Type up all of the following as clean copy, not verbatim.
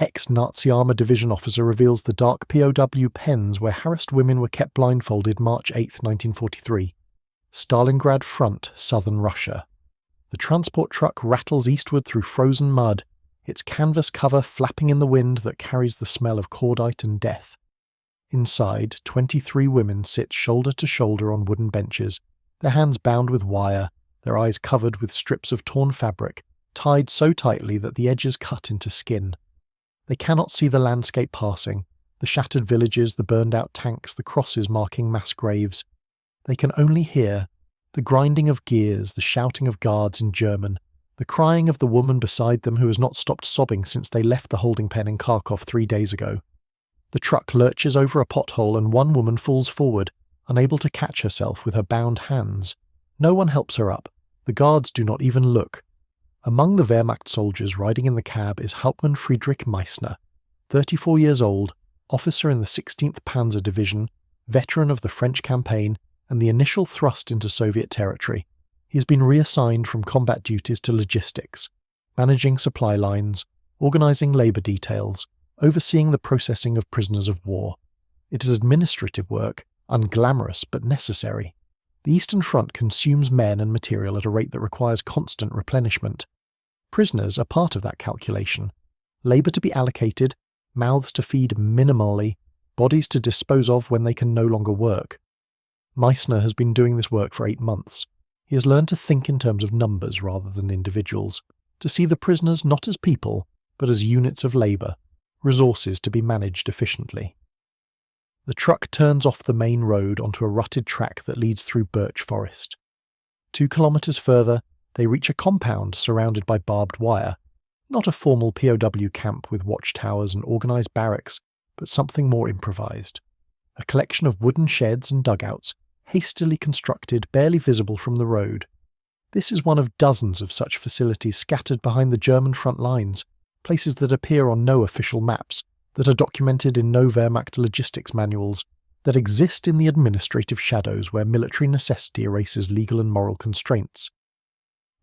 Ex-Nazi Armour Division officer reveals the dark POW pens where harassed women were kept blindfolded March 8, 1943. Stalingrad Front, southern Russia. The transport truck rattles eastward through frozen mud, its canvas cover flapping in the wind that carries the smell of cordite and death. Inside, 23 women sit shoulder to shoulder on wooden benches, their hands bound with wire, their eyes covered with strips of torn fabric, tied so tightly that the edges cut into skin. They cannot see the landscape passing, the shattered villages, the burned-out tanks, the crosses marking mass graves. They can only hear the grinding of gears, the shouting of guards in German, the crying of the woman beside them who has not stopped sobbing since they left the holding pen in Kharkov 3 days ago. The truck lurches over a pothole and one woman falls forward, unable to catch herself with her bound hands. No one helps her up. The guards do not even look. Among the Wehrmacht soldiers riding in the cab is Hauptmann Friedrich Meissner, 34 years old, officer in the 16th Panzer Division, veteran of the French campaign and the initial thrust into Soviet territory. He has been reassigned from combat duties to logistics, managing supply lines, organising labour details, overseeing the processing of prisoners of war. It is administrative work, unglamorous but necessary. The Eastern Front consumes men and material at a rate that requires constant replenishment. Prisoners are part of that calculation. Labour to be allocated, mouths to feed minimally, bodies to dispose of when they can no longer work. Meissner has been doing this work for 8 months. He has learned to think in terms of numbers rather than individuals, to see the prisoners not as people, but as units of labour, resources to be managed efficiently. The truck turns off the main road onto a rutted track that leads through birch forest. 2 kilometres further, they reach a compound surrounded by barbed wire, not a formal POW camp with watchtowers and organised barracks, but something more improvised. A collection of wooden sheds and dugouts, hastily constructed, barely visible from the road. This is one of dozens of such facilities scattered behind the German front lines, places that appear on no official maps, that are documented in no Wehrmacht logistics manuals, that exist in the administrative shadows where military necessity erases legal and moral constraints.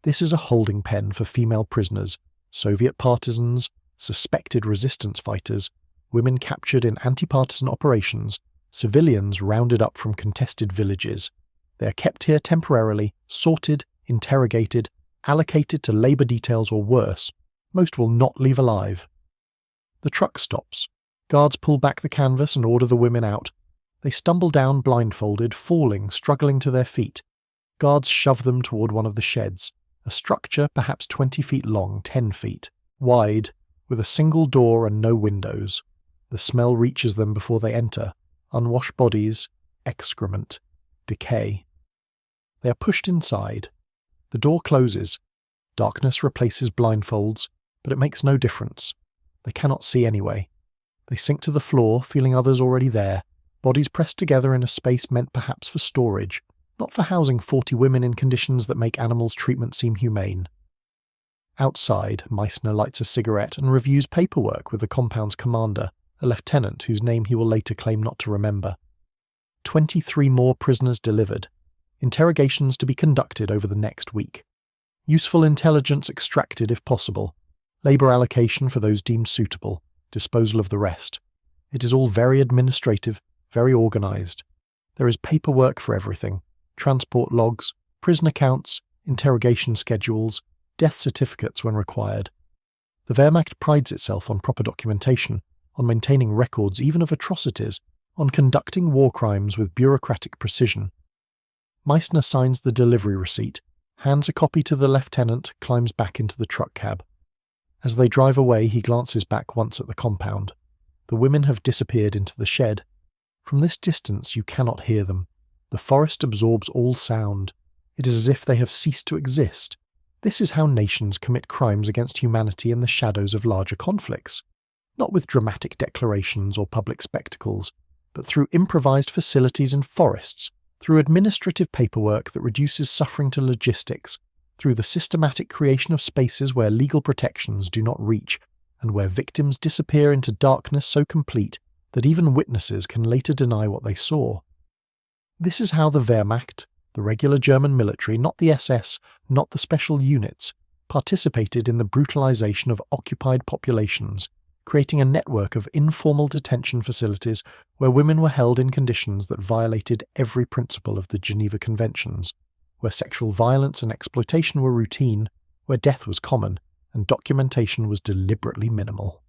This is a holding pen for female prisoners, Soviet partisans, suspected resistance fighters, women captured in anti-partisan operations, civilians rounded up from contested villages. They are kept here temporarily, sorted, interrogated, allocated to labour details or worse. Most will not leave alive. The truck stops. Guards pull back the canvas and order the women out. They stumble down blindfolded, falling, struggling to their feet. Guards shove them toward one of the sheds, a structure perhaps 20 feet long, 10 feet wide, with a single door and no windows. The smell reaches them before they enter. Unwashed bodies, excrement, decay. They are pushed inside. The door closes. Darkness replaces blindfolds, but it makes no difference. They cannot see anyway. They sink to the floor, feeling others already there, bodies pressed together in a space meant perhaps for storage, not for housing 40 women in conditions that make animals' treatment seem humane. Outside, Meissner lights a cigarette and reviews paperwork with the compound's commander, a lieutenant whose name he will later claim not to remember. 23 more prisoners delivered. Interrogations to be conducted over the next week. Useful intelligence extracted if possible. Labour allocation for those deemed suitable. Disposal of the rest. It is all very administrative, very organised. There is paperwork for everything. Transport logs, prison accounts, interrogation schedules, death certificates when required. The Wehrmacht prides itself on proper documentation, on maintaining records even of atrocities, on conducting war crimes with bureaucratic precision. Meissner signs the delivery receipt, hands a copy to the lieutenant, climbs back into the truck cab. As they drive away, he glances back once at the compound. The women have disappeared into the shed. From this distance you cannot hear them. The forest absorbs all sound. It is as if they have ceased to exist. This is how nations commit crimes against humanity in the shadows of larger conflicts. Not with dramatic declarations or public spectacles, but through improvised facilities in forests, through administrative paperwork that reduces suffering to logistics, through the systematic creation of spaces where legal protections do not reach, and where victims disappear into darkness so complete that even witnesses can later deny what they saw. This is how the Wehrmacht, the regular German military, not the SS, not the special units, participated in the brutalization of occupied populations, creating a network of informal detention facilities where women were held in conditions that violated every principle of the Geneva Conventions, where sexual violence and exploitation were routine, where death was common, and documentation was deliberately minimal.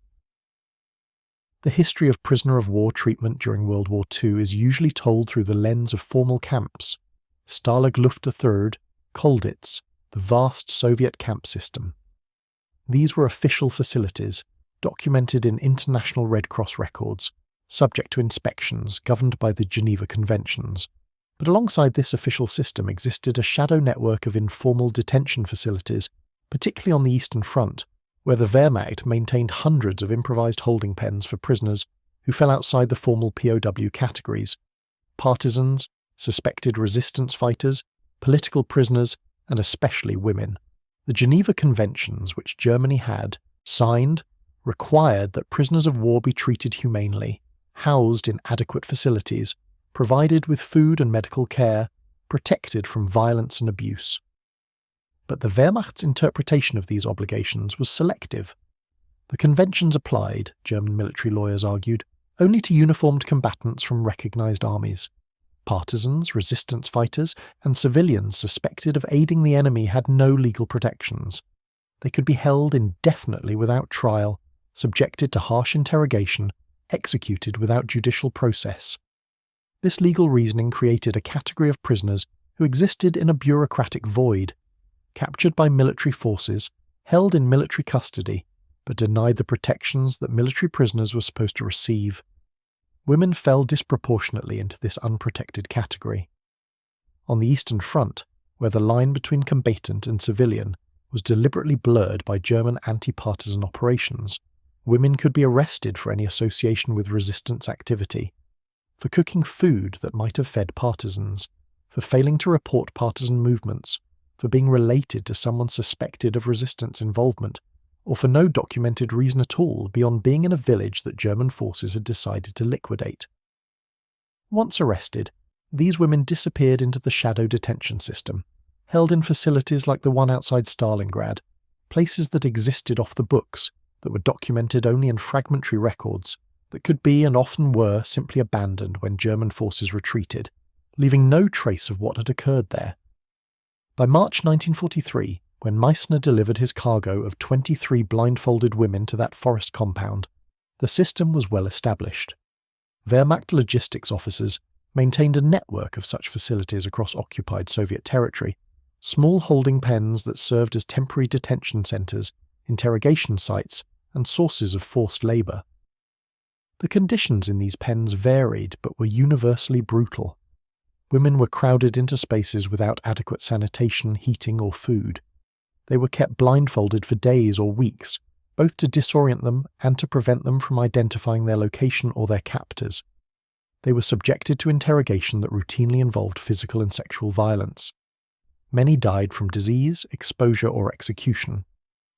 The history of prisoner of war treatment during World War II is usually told through the lens of formal camps: Stalag Luft III, Kolditz, the vast Soviet camp system. These were official facilities, documented in International Red Cross records, subject to inspections governed by the Geneva Conventions. But alongside this official system existed a shadow network of informal detention facilities, particularly on the Eastern Front, where the Wehrmacht maintained hundreds of improvised holding pens for prisoners who fell outside the formal POW categories: partisans, suspected resistance fighters, political prisoners, and especially women. The Geneva Conventions, which Germany had signed, required that prisoners of war be treated humanely, housed in adequate facilities, provided with food and medical care, protected from violence and abuse. But the Wehrmacht's interpretation of these obligations was selective. The conventions applied, German military lawyers argued, only to uniformed combatants from recognized armies. Partisans, resistance fighters, and civilians suspected of aiding the enemy had no legal protections. They could be held indefinitely without trial, subjected to harsh interrogation, executed without judicial process. This legal reasoning created a category of prisoners who existed in a bureaucratic void, captured by military forces, held in military custody, but denied the protections that military prisoners were supposed to receive. Women fell disproportionately into this unprotected category. On the Eastern Front, where the line between combatant and civilian was deliberately blurred by German anti-partisan operations, women could be arrested for any association with resistance activity, for cooking food that might have fed partisans, for failing to report partisan movements, for being related to someone suspected of resistance involvement, or for no documented reason at all beyond being in a village that German forces had decided to liquidate. Once arrested, these women disappeared into the shadow detention system, held in facilities like the one outside Stalingrad, places that existed off the books, that were documented only in fragmentary records, that could be and often were simply abandoned when German forces retreated, leaving no trace of what had occurred there. By March 1943, when Meissner delivered his cargo of 23 blindfolded women to that forest compound, the system was well established. Wehrmacht logistics officers maintained a network of such facilities across occupied Soviet territory, small holding pens that served as temporary detention centres, interrogation sites, and sources of forced labour. The conditions in these pens varied but were universally brutal. Women were crowded into spaces without adequate sanitation, heating, or food. They were kept blindfolded for days or weeks, both to disorient them and to prevent them from identifying their location or their captors. They were subjected to interrogation that routinely involved physical and sexual violence. Many died from disease, exposure, or execution.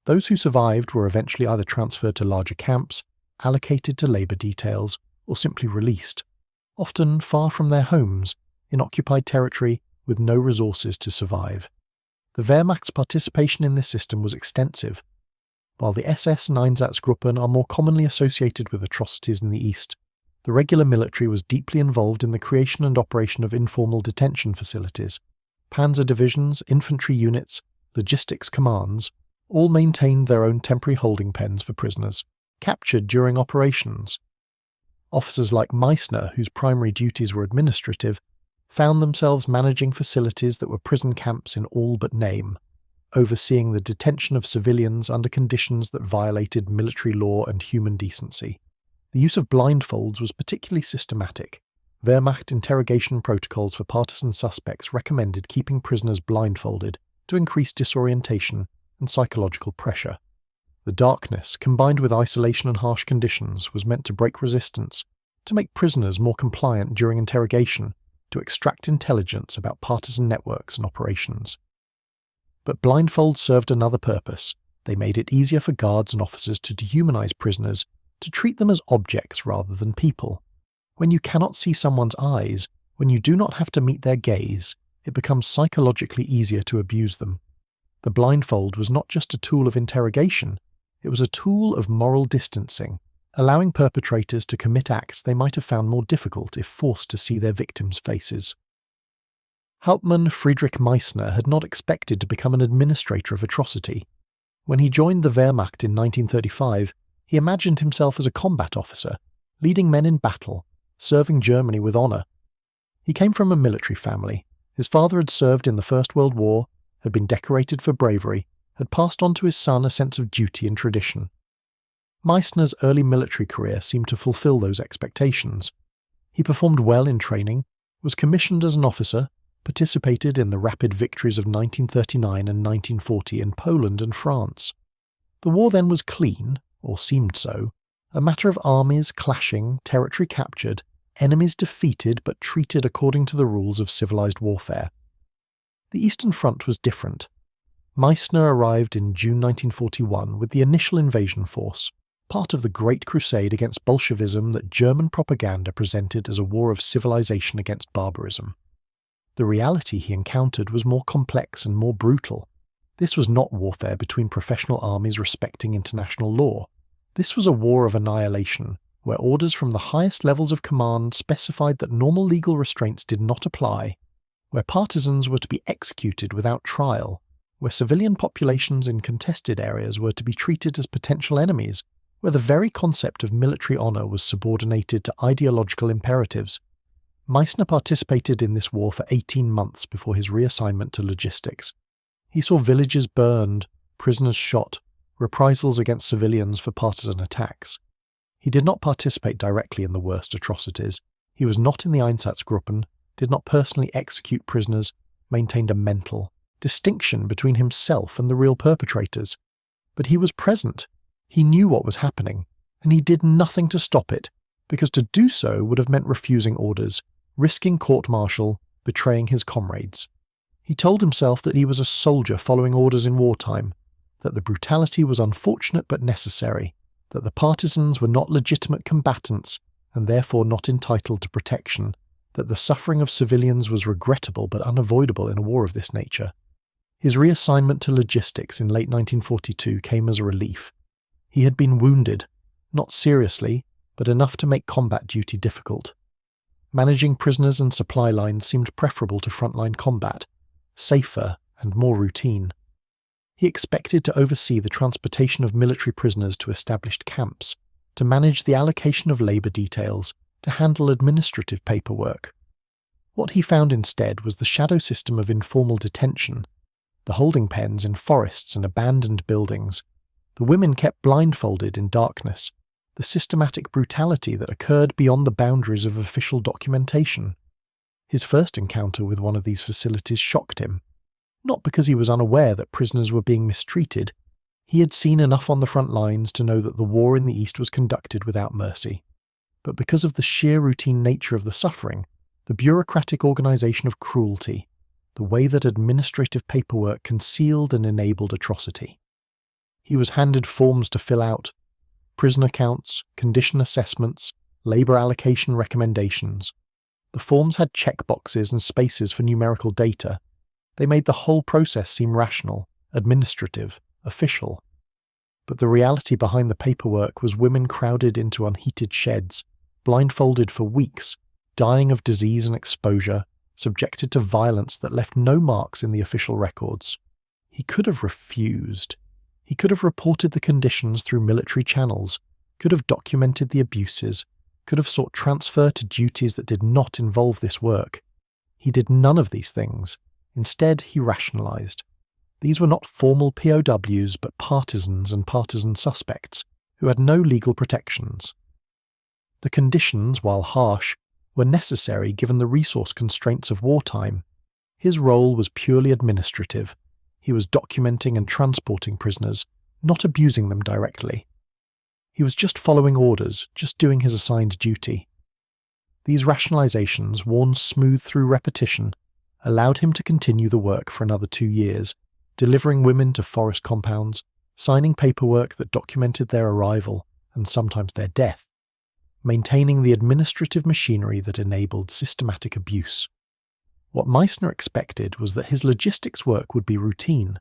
Those who survived were eventually either transferred to larger camps, allocated to labour details, or simply released, often far from their homes, in occupied territory with no resources to survive. The Wehrmacht's participation in this system was extensive. While the SS and Einsatzgruppen are more commonly associated with atrocities in the East, the regular military was deeply involved in the creation and operation of informal detention facilities. Panzer Divisions, infantry units, logistics commands, all maintained their own temporary holding pens for prisoners, captured during operations. Officers like Meissner, whose primary duties were administrative, found themselves managing facilities that were prison camps in all but name, overseeing the detention of civilians under conditions that violated military law and human decency. The use of blindfolds was particularly systematic. Wehrmacht interrogation protocols for partisan suspects recommended keeping prisoners blindfolded to increase disorientation and psychological pressure. The darkness, combined with isolation and harsh conditions, was meant to break resistance, to make prisoners more compliant during interrogation, to extract intelligence about partisan networks and operations. But blindfolds served another purpose. They made it easier for guards and officers to dehumanize prisoners, to treat them as objects rather than people. When you cannot see someone's eyes, when you do not have to meet their gaze, it becomes psychologically easier to abuse them. The blindfold was not just a tool of interrogation, it was a tool of moral distancing, allowing perpetrators to commit acts they might have found more difficult if forced to see their victims' faces. Hauptmann Friedrich Meissner had not expected to become an administrator of atrocity. When he joined the Wehrmacht in 1935, he imagined himself as a combat officer, leading men in battle, serving Germany with honour. He came from a military family. His father had served in the First World War, had been decorated for bravery, had passed on to his son a sense of duty and tradition. Meissner's early military career seemed to fulfill those expectations. He performed well in training, was commissioned as an officer, participated in the rapid victories of 1939 and 1940 in Poland and France. The war then was clean, or seemed so, a matter of armies clashing, territory captured, enemies defeated but treated according to the rules of civilized warfare. The Eastern Front was different. Meissner arrived in June 1941 with the initial invasion force, part of the Great Crusade against Bolshevism that German propaganda presented as a war of civilization against barbarism. The reality he encountered was more complex and more brutal. This was not warfare between professional armies respecting international law. This was a war of annihilation, where orders from the highest levels of command specified that normal legal restraints did not apply, where partisans were to be executed without trial, where civilian populations in contested areas were to be treated as potential enemies, where the very concept of military honour was subordinated to ideological imperatives. Meissner participated in this war for 18 months before his reassignment to logistics. He saw villages burned, prisoners shot, reprisals against civilians for partisan attacks. He did not participate directly in the worst atrocities. He was not in the Einsatzgruppen, did not personally execute prisoners, maintained a mental distinction between himself and the real perpetrators. But he was present. He knew what was happening, and he did nothing to stop it, because to do so would have meant refusing orders, risking court-martial, betraying his comrades. He told himself that he was a soldier following orders in wartime, that the brutality was unfortunate but necessary, that the partisans were not legitimate combatants and therefore not entitled to protection, that the suffering of civilians was regrettable but unavoidable in a war of this nature. His reassignment to logistics in late 1942 came as a relief. He had been wounded, not seriously, but enough to make combat duty difficult. Managing prisoners and supply lines seemed preferable to frontline combat, safer and more routine. He expected to oversee the transportation of military prisoners to established camps, to manage the allocation of labour details, to handle administrative paperwork. What he found instead was the shadow system of informal detention, the holding pens in forests and abandoned buildings, the women kept blindfolded in darkness, the systematic brutality that occurred beyond the boundaries of official documentation. His first encounter with one of these facilities shocked him, not because he was unaware that prisoners were being mistreated. He had seen enough on the front lines to know that the war in the East was conducted without mercy, but because of the sheer routine nature of the suffering, the bureaucratic organisation of cruelty, the way that administrative paperwork concealed and enabled atrocity. He was handed forms to fill out, prison accounts, condition assessments, labour allocation recommendations. The forms had checkboxes and spaces for numerical data. They made the whole process seem rational, administrative, official. But the reality behind the paperwork was women crowded into unheated sheds, blindfolded for weeks, dying of disease and exposure, subjected to violence that left no marks in the official records. He could have refused. He could have reported the conditions through military channels, could have documented the abuses, could have sought transfer to duties that did not involve this work. He did none of these things. Instead, he rationalized. These were not formal POWs, but partisans and partisan suspects, who had no legal protections. The conditions, while harsh, were necessary given the resource constraints of wartime. His role was purely administrative. He was documenting and transporting prisoners, not abusing them directly. He was just following orders, just doing his assigned duty. These rationalizations, worn smooth through repetition, allowed him to continue the work for another 2 years, delivering women to forest compounds, signing paperwork that documented their arrival and sometimes their death, maintaining the administrative machinery that enabled systematic abuse. What Meissner expected was that his logistics work would be routine,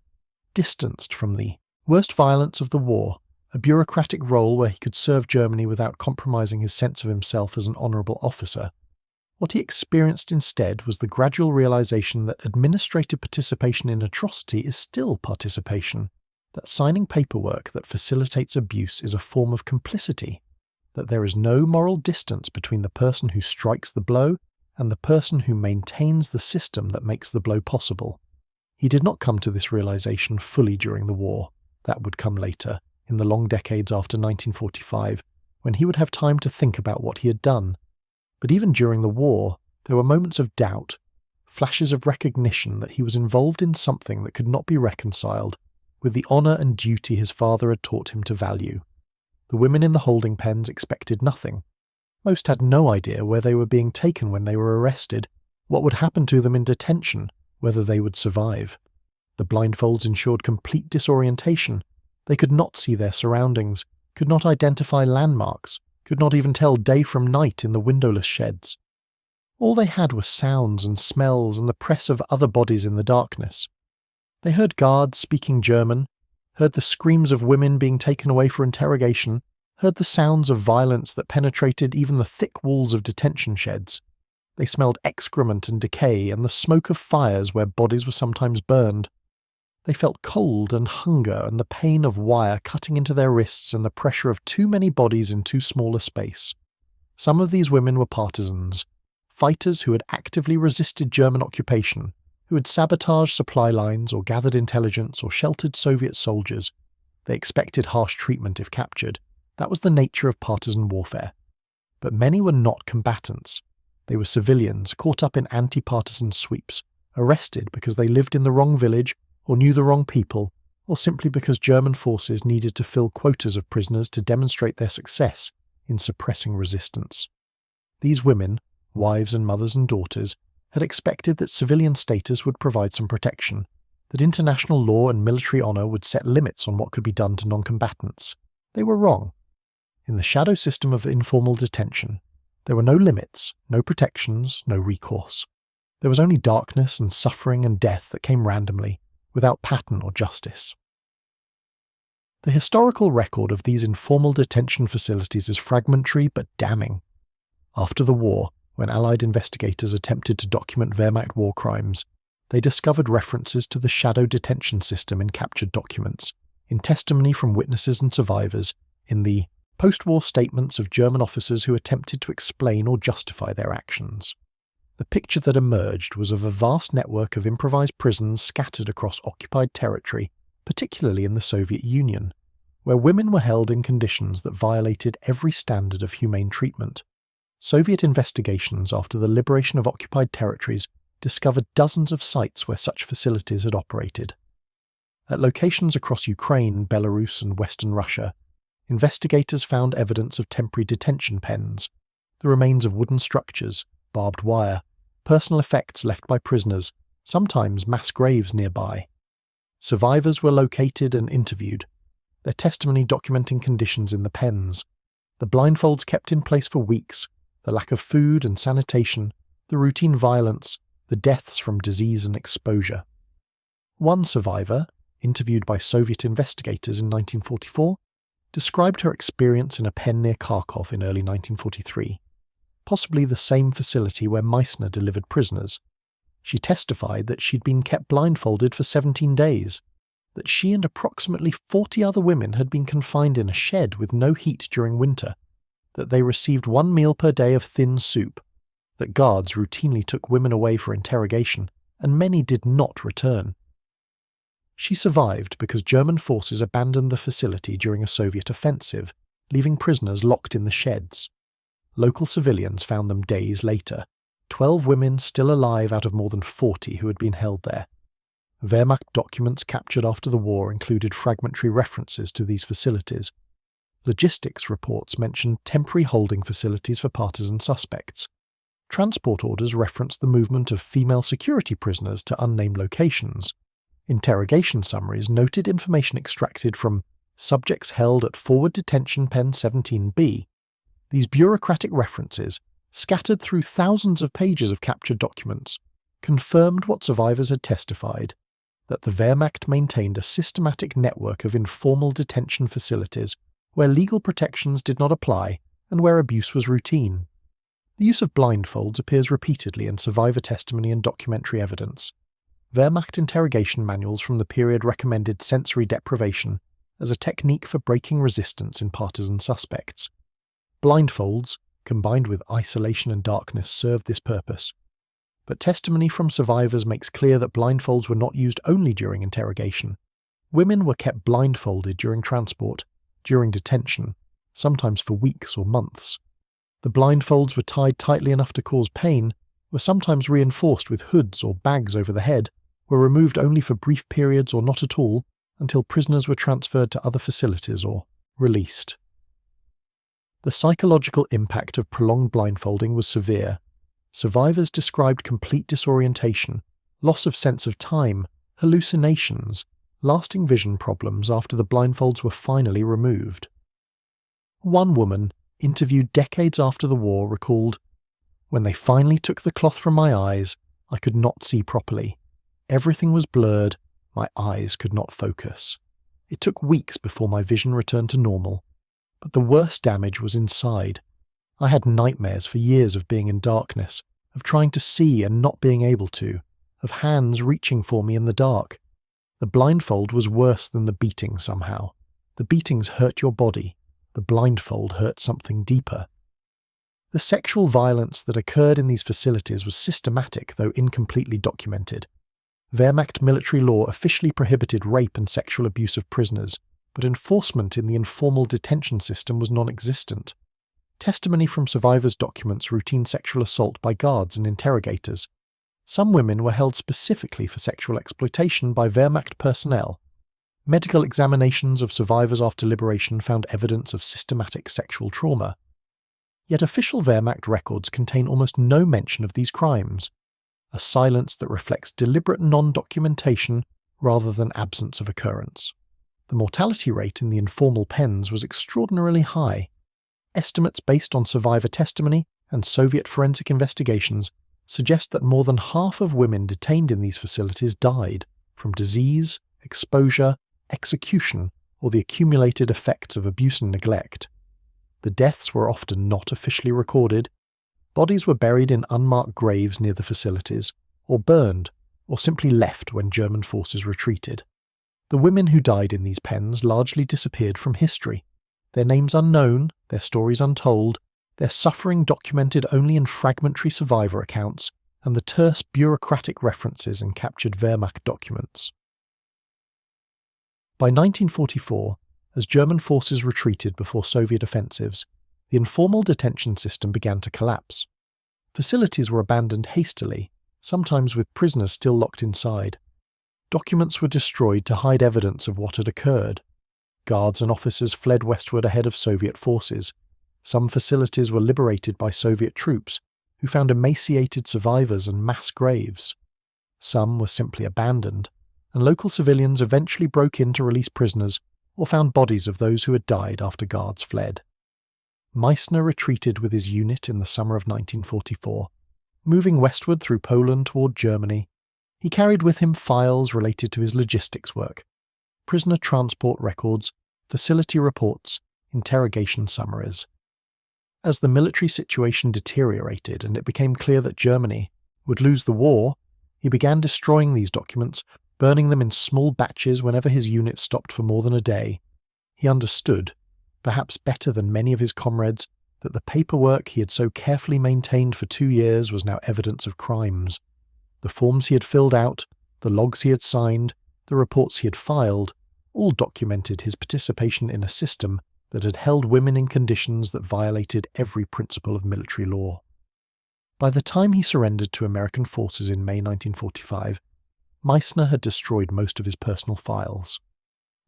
distanced from the worst violence of the war, a bureaucratic role where he could serve Germany without compromising his sense of himself as an honourable officer. What he experienced instead was the gradual realisation that administrative participation in atrocity is still participation, that signing paperwork that facilitates abuse is a form of complicity, that there is no moral distance between the person who strikes the blow and the person who maintains the system that makes the blow possible. He did not come to this realisation fully during the war. That would come later, in the long decades after 1945, when he would have time to think about what he had done. But even during the war, there were moments of doubt, flashes of recognition that he was involved in something that could not be reconciled with the honour and duty his father had taught him to value. The women in the holding pens expected nothing. Most had no idea where they were being taken when they were arrested, what would happen to them in detention, whether they would survive. The blindfolds ensured complete disorientation. They could not see their surroundings, could not identify landmarks, could not even tell day from night in the windowless sheds. All they had were sounds and smells and the press of other bodies in the darkness. They heard guards speaking German, heard the screams of women being taken away for interrogation, heard the sounds of violence that penetrated even the thick walls of detention sheds. They smelled excrement and decay and the smoke of fires where bodies were sometimes burned. They felt cold and hunger and the pain of wire cutting into their wrists and the pressure of too many bodies in too small a space. Some of these women were partisans, fighters who had actively resisted German occupation, who had sabotaged supply lines or gathered intelligence or sheltered Soviet soldiers. They expected harsh treatment if captured. That was the nature of partisan warfare. But many were not combatants. They were civilians caught up in anti-partisan sweeps, arrested because they lived in the wrong village or knew the wrong people, or simply because German forces needed to fill quotas of prisoners to demonstrate their success in suppressing resistance. These women, wives and mothers and daughters, had expected that civilian status would provide some protection, that international law and military honour would set limits on what could be done to non-combatants. They were wrong. In the shadow system of informal detention, there were no limits, no protections, no recourse. There was only darkness and suffering and death that came randomly, without pattern or justice. The historical record of these informal detention facilities is fragmentary but damning. After the war, when Allied investigators attempted to document Wehrmacht war crimes, they discovered references to the shadow detention system in captured documents, in testimony from witnesses and survivors, in the post-war statements of German officers who attempted to explain or justify their actions. The picture that emerged was of a vast network of improvised prisons scattered across occupied territory, particularly in the Soviet Union, where women were held in conditions that violated every standard of humane treatment. Soviet investigations after the liberation of occupied territories discovered dozens of sites where such facilities had operated. At locations across Ukraine, Belarus and Western Russia, investigators found evidence of temporary detention pens, the remains of wooden structures, barbed wire, personal effects left by prisoners, sometimes mass graves nearby. Survivors were located and interviewed, their testimony documenting conditions in the pens, the blindfolds kept in place for weeks, the lack of food and sanitation, the routine violence, the deaths from disease and exposure. One survivor, interviewed by Soviet investigators in 1944, described her experience in a pen near Kharkov in early 1943, possibly the same facility where Meissner delivered prisoners. She testified that she'd been kept blindfolded for 17 days, that she and approximately 40 other women had been confined in a shed with no heat during winter, that they received 1 meal per day of thin soup, that guards routinely took women away for interrogation, and many did not return. She survived because German forces abandoned the facility during a Soviet offensive, leaving prisoners locked in the sheds. Local civilians found them days later, 12 women still alive out of more than 40 who had been held there. Wehrmacht documents captured after the war included fragmentary references to these facilities. Logistics reports mentioned temporary holding facilities for partisan suspects. Transport orders referenced the movement of female security prisoners to unnamed locations. Interrogation summaries noted information extracted from subjects held at Forward Detention Pen 17B. These bureaucratic references, scattered through thousands of pages of captured documents, confirmed what survivors had testified. that the Wehrmacht maintained a systematic network of informal detention facilities where legal protections did not apply and where abuse was routine. The use of blindfolds appears repeatedly in survivor testimony and documentary evidence. Wehrmacht interrogation manuals from the period recommended sensory deprivation as a technique for breaking resistance in partisan suspects. Blindfolds, combined with isolation and darkness, served this purpose. But testimony from survivors makes clear that blindfolds were not used only during interrogation. Women were kept blindfolded during transport, during detention, sometimes for weeks or months. The blindfolds were tied tightly enough to cause pain, were sometimes reinforced with hoods or bags over the head, were removed only for brief periods or not at all, until prisoners were transferred to other facilities or released. The psychological impact of prolonged blindfolding was severe. Survivors described complete disorientation, loss of sense of time, hallucinations, lasting vision problems after the blindfolds were finally removed. One woman, interviewed decades after the war, recalled, "When they finally took the cloth from my eyes, I could not see properly. Everything was blurred, my eyes could not focus. It took weeks before my vision returned to normal. But the worst damage was inside. I had nightmares for years of being in darkness, of trying to see and not being able to, of hands reaching for me in the dark. The blindfold was worse than the beating somehow. The beatings hurt your body. The blindfold hurt something deeper." The sexual violence that occurred in these facilities was systematic, though incompletely documented. Wehrmacht military law officially prohibited rape and sexual abuse of prisoners, but enforcement in the informal detention system was non-existent. Testimony from survivors documents routine sexual assault by guards and interrogators. Some women were held specifically for sexual exploitation by Wehrmacht personnel. Medical examinations of survivors after liberation found evidence of systematic sexual trauma. Yet official Wehrmacht records contain almost no mention of these crimes, a silence that reflects deliberate non-documentation rather than absence of occurrence. The mortality rate in the informal pens was extraordinarily high. Estimates based on survivor testimony and Soviet forensic investigations suggest that more than half of women detained in these facilities died from disease, exposure, execution, or the accumulated effects of abuse and neglect. The deaths were often not officially recorded. Bodies were buried in unmarked graves near the facilities, or burned, or simply left when German forces retreated. The women who died in these pens largely disappeared from history. Their names unknown, their stories untold, their suffering documented only in fragmentary survivor accounts and the terse bureaucratic references in captured Wehrmacht documents. By 1944, as German forces retreated before Soviet offensives, the informal detention system began to collapse. Facilities were abandoned hastily, sometimes with prisoners still locked inside. Documents were destroyed to hide evidence of what had occurred. Guards and officers fled westward ahead of Soviet forces. Some facilities were liberated by Soviet troops, who found emaciated survivors and mass graves. Some were simply abandoned, and local civilians eventually broke in to release prisoners or found bodies of those who had died after guards fled. Meissner retreated with his unit in the summer of 1944. Moving westward through Poland toward Germany, he carried with him files related to his logistics work, prisoner transport records, facility reports, interrogation summaries. As the military situation deteriorated and it became clear that Germany would lose the war, he began destroying these documents, burning them in small batches whenever his unit stopped for more than a day. He understood, perhaps better than many of his comrades, that the paperwork he had so carefully maintained for 2 years was now evidence of crimes. The forms he had filled out, the logs he had signed, the reports he had filed, all documented his participation in a system that had held women in conditions that violated every principle of military law. By the time he surrendered to American forces in May 1945, Meissner had destroyed most of his personal files.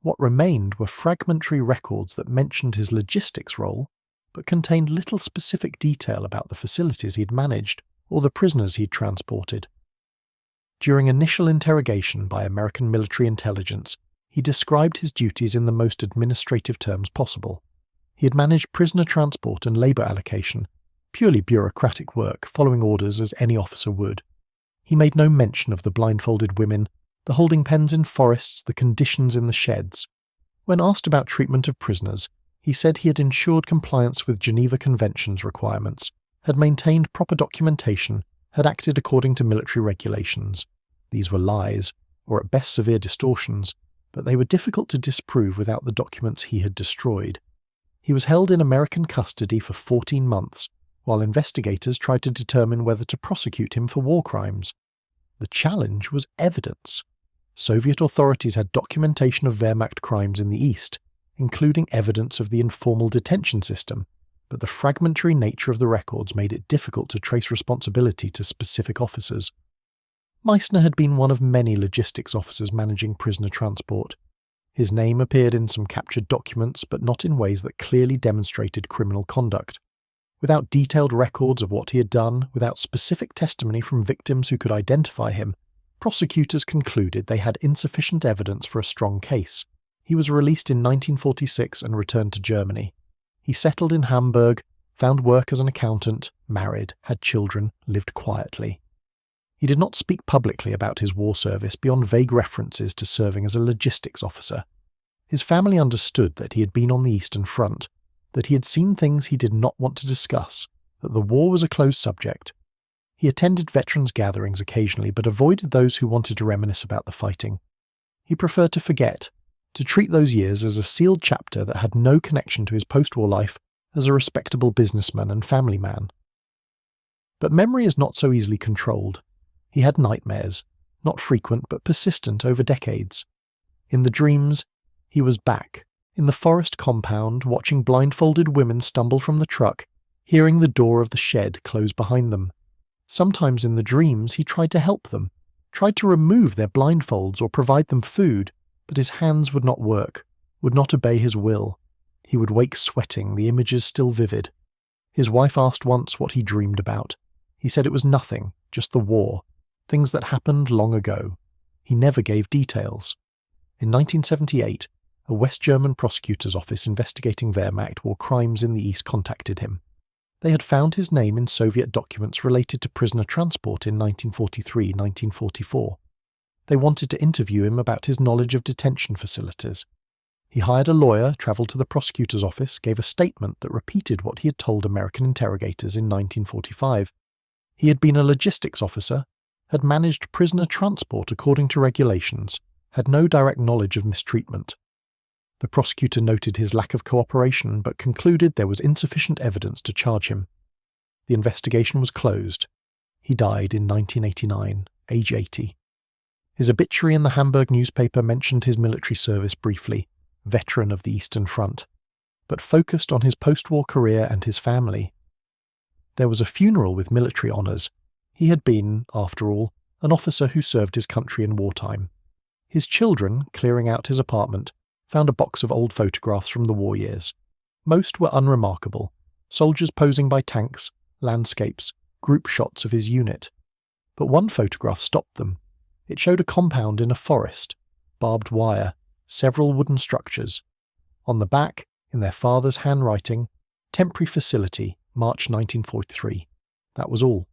What remained were fragmentary records that mentioned his logistics role, but contained little specific detail about the facilities he'd managed or the prisoners he'd transported. During initial interrogation by American military intelligence, he described his duties in the most administrative terms possible. He had managed prisoner transport and labour allocation, purely bureaucratic work following orders as any officer would. He made no mention of the blindfolded women the holding pens in forests, the conditions in the sheds. When asked about treatment of prisoners, he said he had ensured compliance with Geneva Convention's requirements, had maintained proper documentation, had acted according to military regulations. These were lies, or at best severe distortions, but they were difficult to disprove without the documents he had destroyed. He was held in American custody for 14 months, while investigators tried to determine whether to prosecute him for war crimes. The challenge was evidence. Soviet authorities had documentation of Wehrmacht crimes in the East, including evidence of the informal detention system, but the fragmentary nature of the records made it difficult to trace responsibility to specific officers. Meissner had been one of many logistics officers managing prisoner transport. His name appeared in some captured documents, but not in ways that clearly demonstrated criminal conduct. Without detailed records of what he had done, without specific testimony from victims who could identify him, prosecutors concluded they had insufficient evidence for a strong case. He was released in 1946 and returned to Germany. He settled in Hamburg, found work as an accountant, married, had children, lived quietly. He did not speak publicly about his war service beyond vague references to serving as a logistics officer. His family understood that he had been on the Eastern Front, that he had seen things he did not want to discuss, that the war was a closed subject. He attended veterans' gatherings occasionally, but avoided those who wanted to reminisce about the fighting. He preferred to forget, to treat those years as a sealed chapter that had no connection to his post-war life as a respectable businessman and family man. But memory is not so easily controlled. He had nightmares, not frequent but persistent over decades. In the dreams, he was back, in the forest compound, watching blindfolded women stumble from the truck, hearing the door of the shed close behind them. Sometimes in the dreams he tried to help them, tried to remove their blindfolds or provide them food, but his hands would not work, would not obey his will. He would wake sweating, the images still vivid. His wife asked once what he dreamed about. He said it was nothing, just the war, things that happened long ago. He never gave details. In 1978, a West German prosecutor's office investigating Wehrmacht war crimes in the East contacted him. They had found his name in Soviet documents related to prisoner transport in 1943-1944. They wanted to interview him about his knowledge of detention facilities. He hired a lawyer, travelled to the prosecutor's office, gave a statement that repeated what he had told American interrogators in 1945. He had been a logistics officer, had managed prisoner transport according to regulations, had no direct knowledge of mistreatment. The prosecutor noted his lack of cooperation, but concluded there was insufficient evidence to charge him. The investigation was closed. He died in 1989, age 80. His obituary in the Hamburg newspaper mentioned his military service briefly, veteran of the Eastern Front, but focused on his post-war career and his family. There was a funeral with military honours. He had been, after all, an officer who served his country in wartime. His children, clearing out his apartment, found a box of old photographs from the war years. Most were unremarkable, soldiers posing by tanks, landscapes, group shots of his unit. But one photograph stopped them. It showed a compound in a forest, barbed wire, several wooden structures. On the back, in their father's handwriting, "Temporary Facility, March 1943. That was all.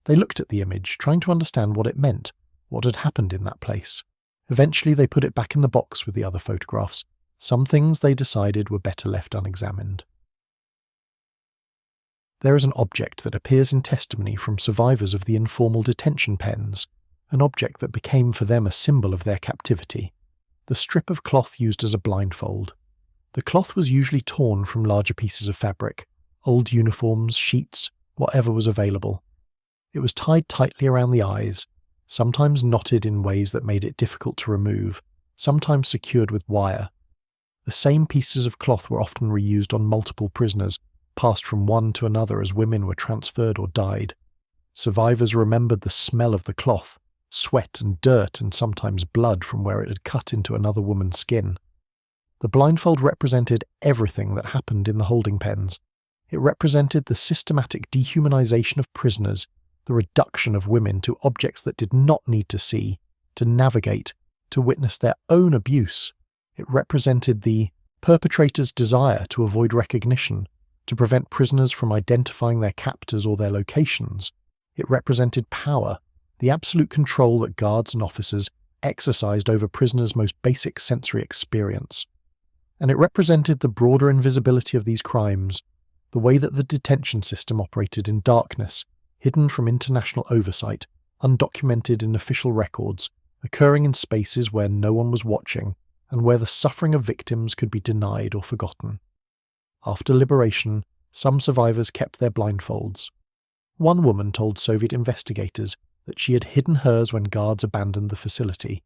They looked at the image, trying to understand what it meant, what had happened in that place. Eventually they put it back in the box with the other photographs. Some things they decided were better left unexamined. There is an object that appears in testimony from survivors of the informal detention pens, an object that became for them a symbol of their captivity, the strip of cloth used as a blindfold. The cloth was usually torn from larger pieces of fabric, old uniforms, sheets, whatever was available. It was tied tightly around the eyes, sometimes knotted in ways that made it difficult to remove, sometimes secured with wire. The same pieces of cloth were often reused on multiple prisoners, passed from one to another as women were transferred or died. Survivors remembered the smell of the cloth, sweat and dirt and sometimes blood from where it had cut into another woman's skin. The blindfold represented everything that happened in the holding pens. It represented the systematic dehumanization of prisoners, the reduction of women to objects that did not need to see, to navigate, to witness their own abuse. It represented the perpetrator's desire to avoid recognition, to prevent prisoners from identifying their captors or their locations. It represented power, the absolute control that guards and officers exercised over prisoners' most basic sensory experience. And it represented the broader invisibility of these crimes, the way that the detention system operated in darkness, hidden from international oversight, undocumented in official records, occurring in spaces where no one was watching, and where the suffering of victims could be denied or forgotten. After liberation, some survivors kept their blindfolds. One woman told Soviet investigators that she had hidden hers when guards abandoned the facility,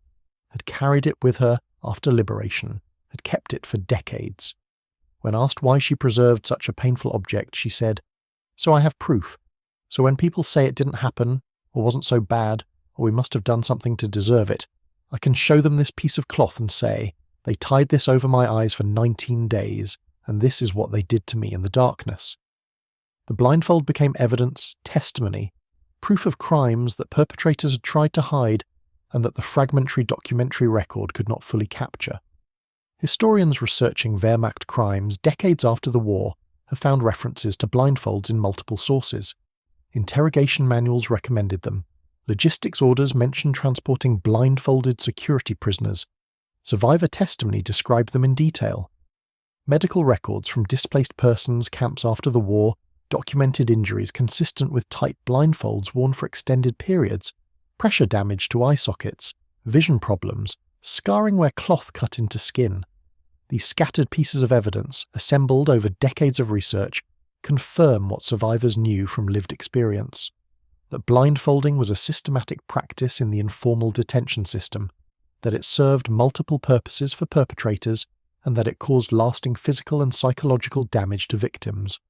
had carried it with her after liberation, had kept it for decades. When asked why she preserved such a painful object, she said, "So I have proof. So when people say it didn't happen, or wasn't so bad, or we must have done something to deserve it, I can show them this piece of cloth and say, they tied this over my eyes for 19 days, and this is what they did to me in the darkness." The blindfold became evidence, testimony, proof of crimes that perpetrators had tried to hide and that the fragmentary documentary record could not fully capture. Historians researching Wehrmacht crimes decades after the war have found references to blindfolds in multiple sources. Interrogation manuals recommended them. Logistics orders mentioned transporting blindfolded security prisoners. Survivor testimony described them in detail. Medical records from displaced persons camps after the war documented injuries consistent with tight blindfolds worn for extended periods, pressure damage to eye sockets, vision problems, scarring where cloth cut into skin. These scattered pieces of evidence, assembled over decades of research, confirm what survivors knew from lived experience: that blindfolding was a systematic practice in the informal detention system, that it served multiple purposes for perpetrators, and that it caused lasting physical and psychological damage to victims.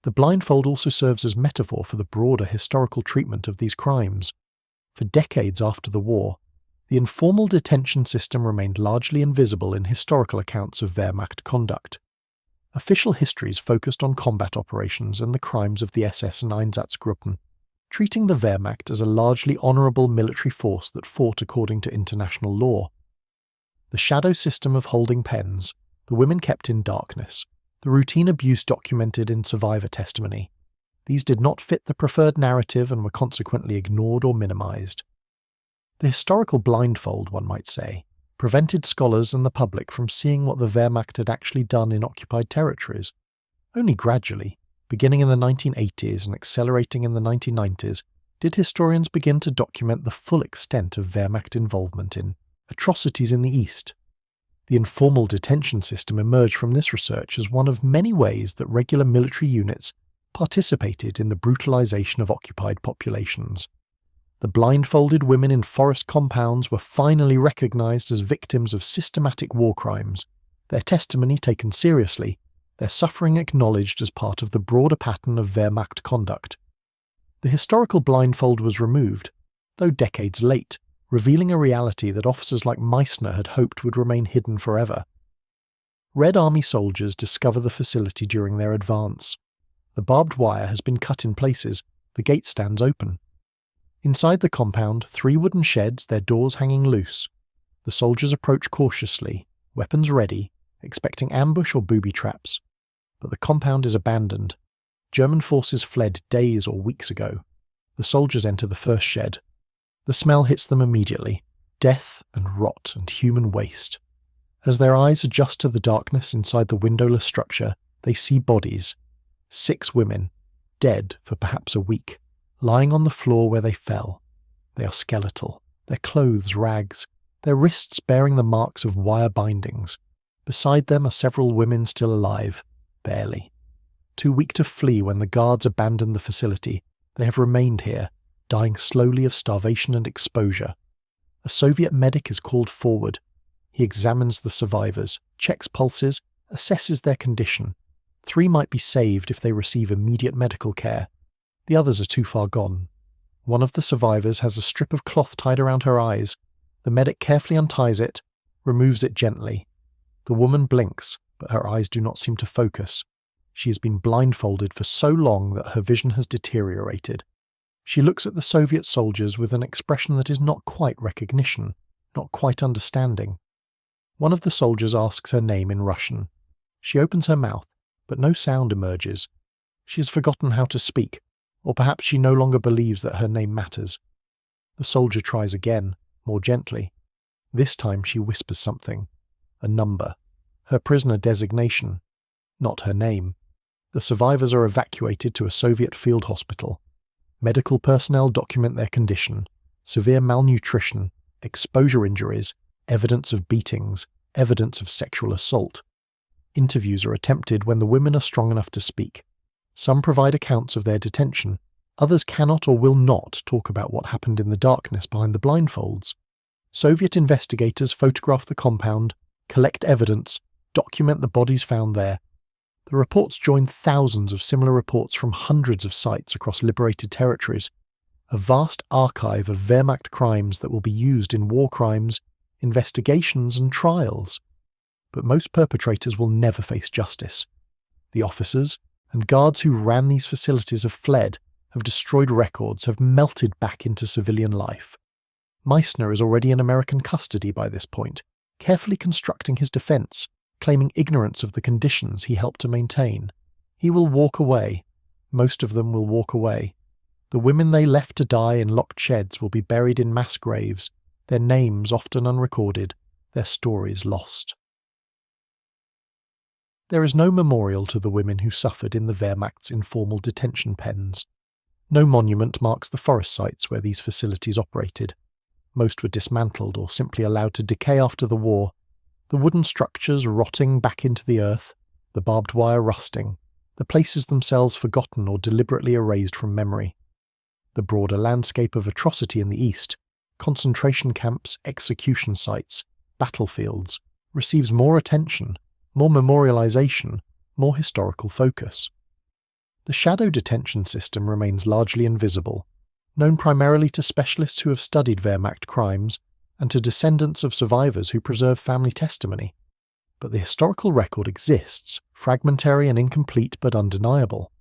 The blindfold also serves as metaphor for the broader historical treatment of these crimes. For decades after the war, the informal detention system remained largely invisible in historical accounts of Wehrmacht conduct. Official histories focused on combat operations and the crimes of the SS and Einsatzgruppen, treating the Wehrmacht as a largely honourable military force that fought according to international law. The shadow system of holding pens, the women kept in darkness, the routine abuse documented in survivor testimony, these did not fit the preferred narrative and were consequently ignored or minimised. The historical blindfold, one might say, prevented scholars and the public from seeing what the Wehrmacht had actually done in occupied territories. Only gradually, beginning in the 1980s and accelerating in the 1990s, did historians begin to document the full extent of Wehrmacht involvement in atrocities in the East. The informal detention system emerged from this research as one of many ways that regular military units participated in the brutalization of occupied populations. The blindfolded women in forest compounds were finally recognized as victims of systematic war crimes, their testimony taken seriously, their suffering acknowledged as part of the broader pattern of Wehrmacht conduct. The historical blindfold was removed, though decades late, revealing a reality that officers like Meissner had hoped would remain hidden forever. Red Army soldiers discover the facility during their advance. The barbed wire has been cut in places, the gate stands open. Inside the compound, 3 wooden sheds, their doors hanging loose. The soldiers approach cautiously, weapons ready, expecting ambush or booby traps. But the compound is abandoned. German forces fled days or weeks ago. The soldiers enter the first shed. The smell hits them immediately, death and rot and human waste. As their eyes adjust to the darkness inside the windowless structure, they see bodies. 6 women, dead for perhaps a week, lying on the floor where they fell. They are skeletal, their clothes rags, their wrists bearing the marks of wire bindings. Beside them are several women still alive, barely. Too weak to flee when the guards abandoned the facility, they have remained here, dying slowly of starvation and exposure. A Soviet medic is called forward. He examines the survivors, checks pulses, assesses their condition. 3 might be saved if they receive immediate medical care. The others are too far gone. One of the survivors has a strip of cloth tied around her eyes. The medic carefully unties it, removes it gently. The woman blinks, but her eyes do not seem to focus. She has been blindfolded for so long that her vision has deteriorated. She looks at the Soviet soldiers with an expression that is not quite recognition, not quite understanding. One of the soldiers asks her name in Russian. She opens her mouth, but no sound emerges. She has forgotten how to speak, or perhaps she no longer believes that her name matters. The soldier tries again, more gently. This time she whispers something. A number. Her prisoner designation. Not her name. The survivors are evacuated to a Soviet field hospital. Medical personnel document their condition. Severe malnutrition, exposure injuries, evidence of beatings, evidence of sexual assault. Interviews are attempted when the women are strong enough to speak. Some provide accounts of their detention. Others cannot or will not talk about what happened in the darkness behind the blindfolds. Soviet investigators photograph the compound, collect evidence, document the bodies found there. The reports join thousands of similar reports from hundreds of sites across liberated territories, a vast archive of Wehrmacht crimes that will be used in war crimes, investigations and trials. But most perpetrators will never face justice. The officers and guards who ran these facilities have fled, have destroyed records, have melted back into civilian life. Meissner is already in American custody by this point, carefully constructing his defense, claiming ignorance of the conditions he helped to maintain. He will walk away. Most of them will walk away. The women they left to die in locked sheds will be buried in mass graves, their names often unrecorded, their stories lost. There is no memorial to the women who suffered in the Wehrmacht's informal detention pens. No monument marks the forest sites where these facilities operated. Most were dismantled or simply allowed to decay after the war, the wooden structures rotting back into the earth, the barbed wire rusting, the places themselves forgotten or deliberately erased from memory. The broader landscape of atrocity in the East, concentration camps, execution sites, battlefields, receives more attention, more memorialization, more historical focus. The shadow detention system remains largely invisible, known primarily to specialists who have studied Wehrmacht crimes and to descendants of survivors who preserve family testimony. But the historical record exists, fragmentary and incomplete but undeniable.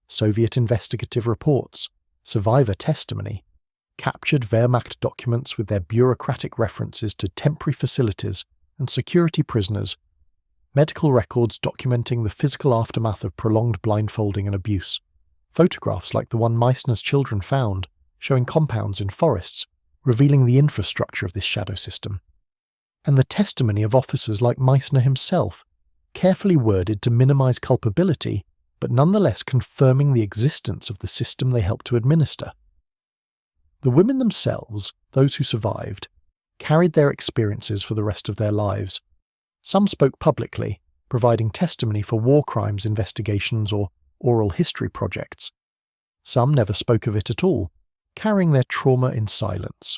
Soviet investigative reports, survivor testimony, captured Wehrmacht documents with their bureaucratic references to temporary facilities and security prisoners, medical records documenting the physical aftermath of prolonged blindfolding and abuse, photographs like the one Meissner's children found, showing compounds in forests, revealing the infrastructure of this shadow system, and the testimony of officers like Meissner himself, carefully worded to minimize culpability, but nonetheless confirming the existence of the system they helped to administer. The women themselves, those who survived, carried their experiences for the rest of their lives. Some spoke publicly, providing testimony for war crimes investigations or oral history projects. Some never spoke of it at all, carrying their trauma in silence.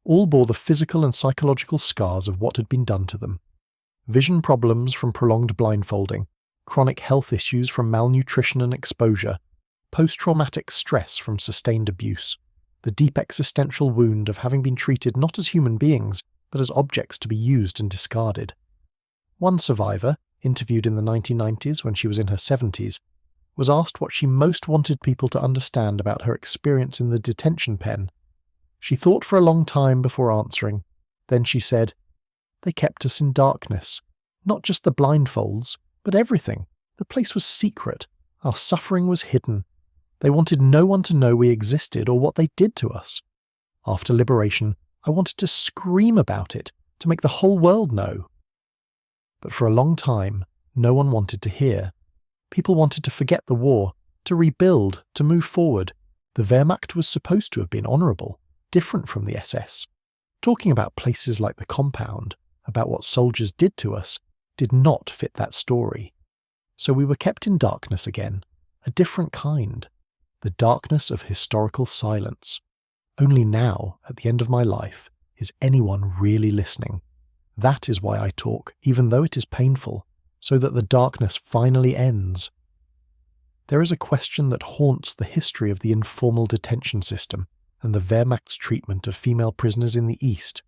All bore the physical and psychological scars of what had been done to them. Vision problems from prolonged blindfolding, chronic health issues from malnutrition and exposure, post-traumatic stress from sustained abuse, the deep existential wound of having been treated not as human beings, but as objects to be used and discarded. One survivor, interviewed in the 1990s when she was in her 70s, was asked what she most wanted people to understand about her experience in the detention pen. She thought for a long time before answering. Then she said, "They kept us in darkness. Not just the blindfolds, but everything. The place was secret. Our suffering was hidden. They wanted no one to know we existed or what they did to us. After liberation, I wanted to scream about it, to make the whole world know." But for a long time, no one wanted to hear. People wanted to forget the war, to rebuild, to move forward. The Wehrmacht was supposed to have been honourable, different from the SS. Talking about places like the compound, about what soldiers did to us, did not fit that story. So we were kept in darkness again, a different kind, the darkness of historical silence. Only now, at the end of my life, is anyone really listening. That is why I talk, even though it is painful, so that the darkness finally ends. There is a question that haunts the history of the informal detention system and the Wehrmacht's treatment of female prisoners in the East.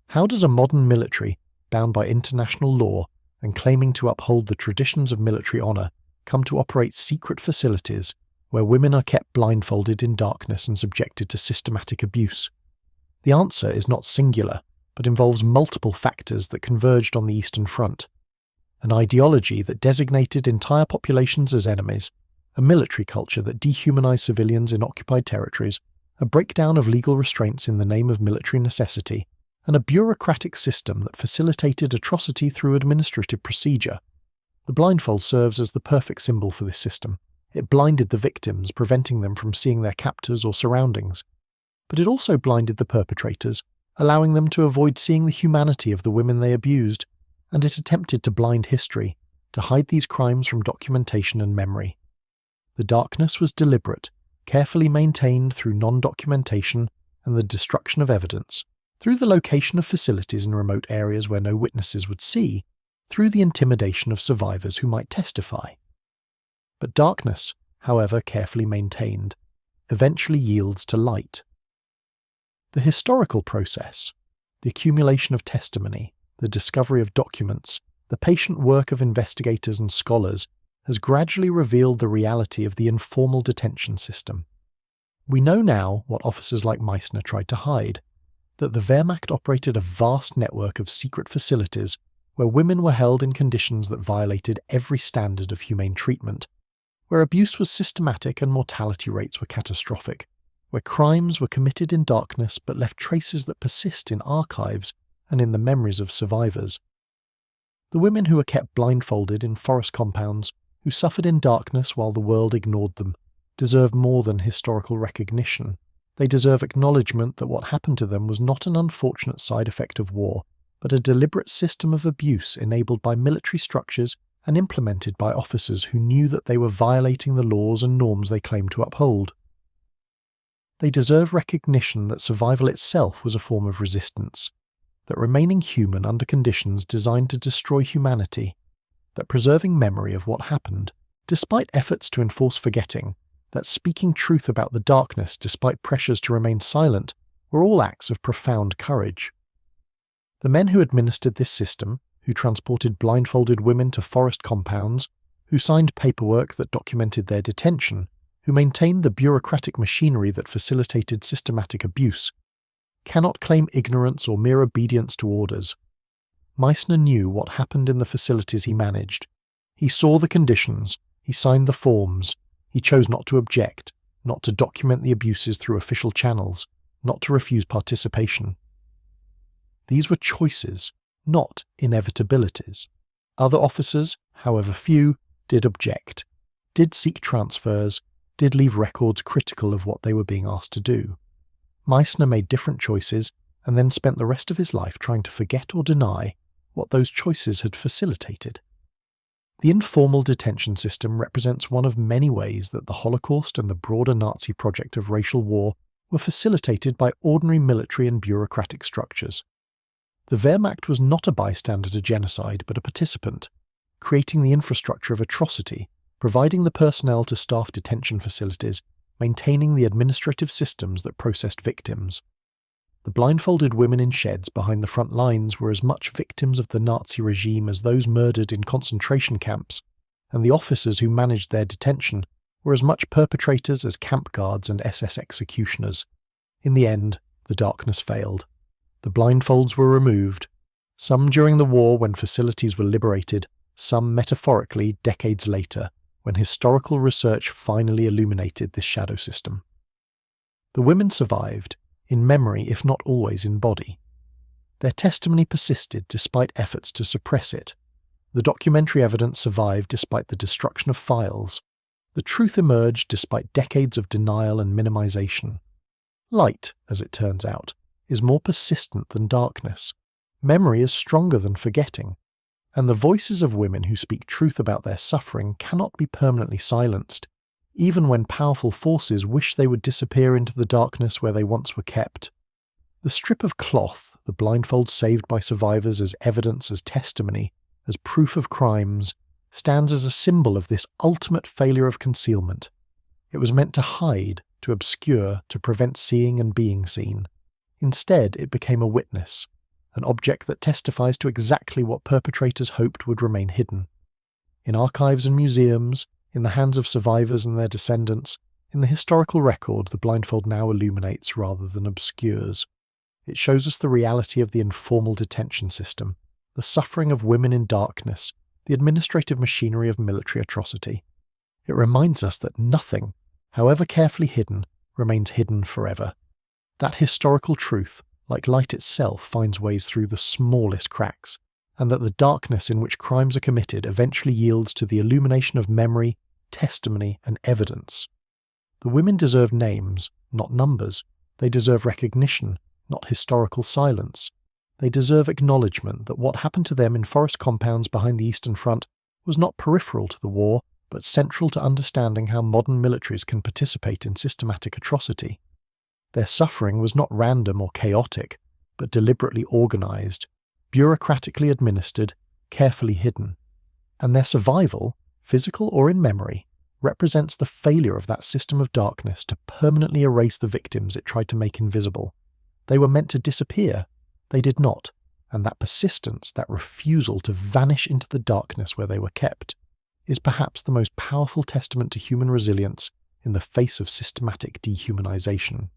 How does a modern military, bound by international law and claiming to uphold the traditions of military honour, come to operate secret facilities where women are kept blindfolded in darkness and subjected to systematic abuse? The answer is not singular, but involves multiple factors that converged on the Eastern Front. An ideology that designated entire populations as enemies, a military culture that dehumanized civilians in occupied territories, a breakdown of legal restraints in the name of military necessity, and a bureaucratic system that facilitated atrocity through administrative procedure. The blindfold serves as the perfect symbol for this system. It blinded the victims, preventing them from seeing their captors or surroundings. But it also blinded the perpetrators, allowing them to avoid seeing the humanity of the women they abused, and it attempted to blind history, to hide these crimes from documentation and memory. The darkness was deliberate, carefully maintained through non-documentation and the destruction of evidence, through the location of facilities in remote areas where no witnesses would see, through the intimidation of survivors who might testify. But darkness, however carefully maintained, eventually yields to light. The historical process, the accumulation of testimony, the discovery of documents, the patient work of investigators and scholars has gradually revealed the reality of the informal detention system. We know now what officers like Meissner tried to hide, that the Wehrmacht operated a vast network of secret facilities where women were held in conditions that violated every standard of humane treatment, where abuse was systematic and mortality rates were catastrophic, where crimes were committed in darkness but left traces that persist in archives and in the memories of survivors. The women who were kept blindfolded in forest compounds, who suffered in darkness while the world ignored them, deserve more than historical recognition. They deserve acknowledgement that what happened to them was not an unfortunate side effect of war, but a deliberate system of abuse enabled by military structures and implemented by officers who knew that they were violating the laws and norms they claimed to uphold. They deserve recognition that survival itself was a form of resistance, that remaining human under conditions designed to destroy humanity, that preserving memory of what happened, despite efforts to enforce forgetting, that speaking truth about the darkness despite pressures to remain silent, were all acts of profound courage. The men who administered this system, who transported blindfolded women to forest compounds, who signed paperwork that documented their detention, who maintained the bureaucratic machinery that facilitated systematic abuse, cannot claim ignorance or mere obedience to orders. Meissner knew what happened in the facilities he managed. He saw the conditions, he signed the forms, he chose not to object, not to document the abuses through official channels, not to refuse participation. These were choices, not inevitabilities. Other officers, however few, did object, did seek transfers, did leave records critical of what they were being asked to do. Meissner made different choices and then spent the rest of his life trying to forget or deny what those choices had facilitated. The informal detention system represents one of many ways that the Holocaust and the broader Nazi project of racial war were facilitated by ordinary military and bureaucratic structures. The Wehrmacht was not a bystander to genocide but a participant, creating the infrastructure of atrocity, providing the personnel to staff detention facilities, maintaining the administrative systems that processed victims. The blindfolded women in sheds behind the front lines were as much victims of the Nazi regime as those murdered in concentration camps, and the officers who managed their detention were as much perpetrators as camp guards and SS executioners. In the end, the darkness failed. The blindfolds were removed, some during the war when facilities were liberated, some metaphorically decades later, when historical research finally illuminated this shadow system. The women survived, in memory if not always in body. Their testimony persisted despite efforts to suppress it. The documentary evidence survived despite the destruction of files. The truth emerged despite decades of denial and minimization. Light, as it turns out, is more persistent than darkness. Memory is stronger than forgetting. And the voices of women who speak truth about their suffering cannot be permanently silenced, even when powerful forces wish they would disappear into the darkness where they once were kept. The strip of cloth, the blindfold saved by survivors as evidence, as testimony, as proof of crimes, stands as a symbol of this ultimate failure of concealment. It was meant to hide, to obscure, to prevent seeing and being seen. Instead, it became a witness, an object that testifies to exactly what perpetrators hoped would remain hidden. In archives and museums, in the hands of survivors and their descendants, in the historical record, the blindfold now illuminates rather than obscures. It shows us the reality of the informal detention system, the suffering of women in darkness, the administrative machinery of military atrocity. It reminds us that nothing, however carefully hidden, remains hidden forever. That historical truth, like light itself, finds ways through the smallest cracks, and that the darkness in which crimes are committed eventually yields to the illumination of memory, testimony, and evidence. The women deserve names, not numbers. They deserve recognition, not historical silence. They deserve acknowledgement that what happened to them in forest compounds behind the Eastern Front was not peripheral to the war, but central to understanding how modern militaries can participate in systematic atrocity. Their suffering was not random or chaotic, but deliberately organised, bureaucratically administered, carefully hidden. And their survival, physical or in memory, represents the failure of that system of darkness to permanently erase the victims it tried to make invisible. They were meant to disappear. They did not, and that persistence, that refusal to vanish into the darkness where they were kept, is perhaps the most powerful testament to human resilience in the face of systematic dehumanization.